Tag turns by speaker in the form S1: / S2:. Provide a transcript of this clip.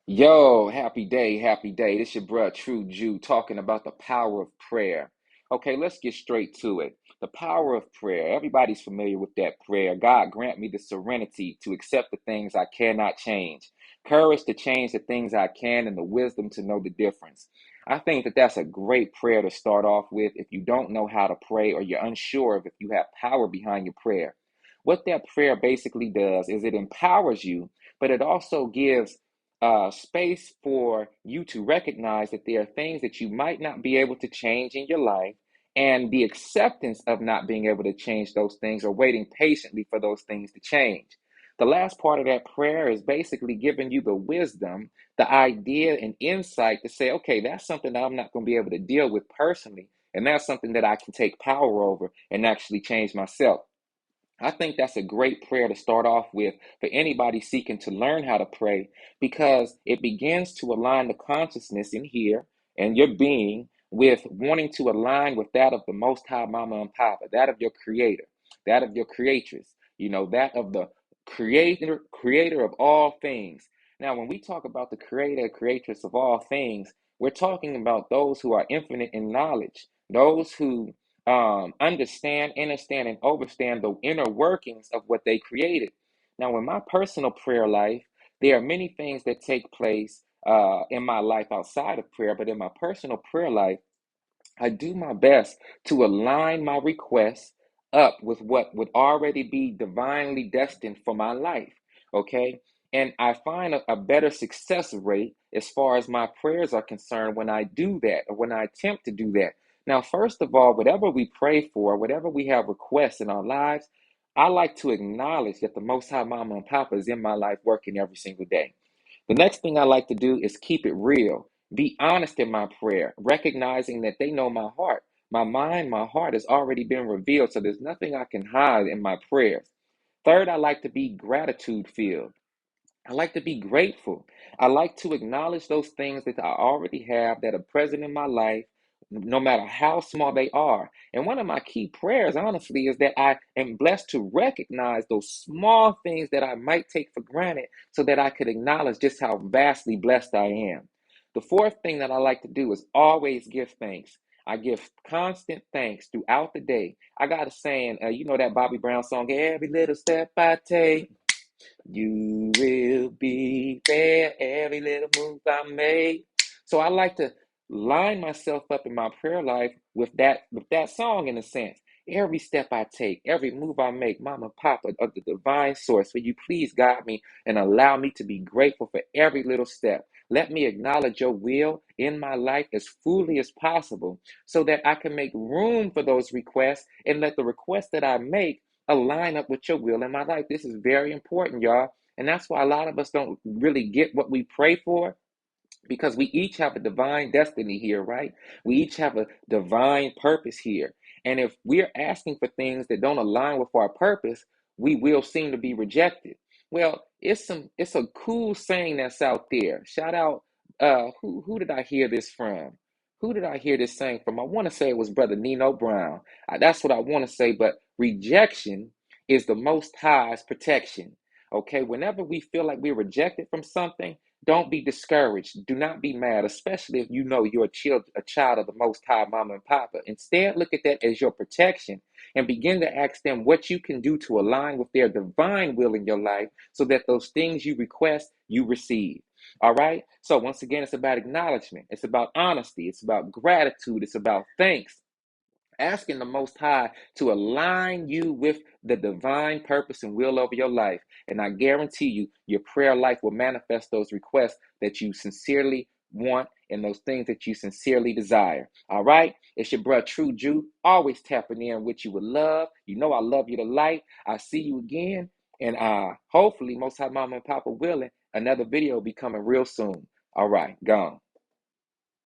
S1: Yo, happy day, happy day. This your bruh True Jew talking about the power of prayer. Okay, let's get straight to it. The power of prayer. Everybody's familiar with that prayer. God grant me the serenity to accept the things I cannot change, courage to change the things I can, and the wisdom to know the difference. I think that that's a great prayer to start off with if you don't know how to pray or you're unsure of if you have power behind your prayer. What that prayer basically does is it empowers you, but it also gives space for you to recognize that there are things that you might not be able to change in your life, and the acceptance of not being able to change those things or waiting patiently for those things to change. The last part of that prayer is basically giving you the wisdom, the idea, and insight to say, okay, that's something that I'm not going to be able to deal with personally. And that's something that I can take power over and actually change myself. I think that's a great prayer to start off with for anybody seeking to learn how to pray because it begins to align the consciousness in here and your being with wanting to align with that of the Most High Mama and Papa, that of your Creator, that of your Creatress, that of the Creator of all things. Now, when we talk about the Creator, Creatress of all things, we're talking about those who are infinite in knowledge, those who understand, and overstand the inner workings of what they created. Now, in my personal prayer life, there are many things that take place in my life outside of prayer, but in my personal prayer life, I do my best to align my requests up with what would already be divinely destined for my life. Okay. And I find a better success rate as far as my prayers are concerned when I do that or when I attempt to do that. Now, first of all, whatever we pray for, whatever we have requests in our lives, I like to acknowledge that the Most High Mama and Papa is in my life working every single day. The next thing I like to do is keep it real. Be honest in my prayer, recognizing that they know my heart. My mind, my heart has already been revealed, so there's nothing I can hide in my prayers. Third, I like to be gratitude filled. I like to be grateful. I like to acknowledge those things that I already have that are present in my life, no matter how small they are. And one of my key prayers, honestly, is that I am blessed to recognize those small things that I might take for granted so that I could acknowledge just how vastly blessed I am. The fourth thing that I like to do is always give thanks. I give constant thanks throughout the day. I got a saying, you know that Bobby Brown song, every little step I take. You will be there every little move I make. So I like to line myself up in my prayer life with that song in a sense. Every step I take, every move I make, Mama, Papa, of the divine source, will you please guide me and allow me to be grateful for every little step. Let me acknowledge your will in my life as fully as possible so that I can make room for those requests and let the requests that I make align up with your will in my life. This is very important, y'all. And that's why a lot of us don't really get what we pray for because we each have a divine destiny here, right? We each have a divine purpose here. And if we're asking for things that don't align with our purpose, we will seem to be rejected. Well, it's a cool saying that's out there. Shout out who did I hear this from? Who did I hear this saying from? I want to say it was Brother Nino Brown. That's what I want to say, but rejection is the most high's protection. Okay, whenever we feel like we're rejected from something, don't be discouraged. Do not be mad, especially if you know you're a child of the Most High, Mama and Papa. Instead, look at that as your protection and begin to ask them what you can do to align with their divine will in your life so that those things you request, you receive. All right? So, once again, it's about acknowledgement, it's about honesty, it's about gratitude, it's about thanks, asking the Most High to align you with the divine purpose and will over your life. And I guarantee you, your prayer life will manifest those requests that you sincerely want and those things that you sincerely desire. All right? It's your brother True Jew, always tapping in with you with love. You know I love you to life. I see you again. And hopefully, Most High Mama and Papa willing, another video will be coming real soon. All right, gone.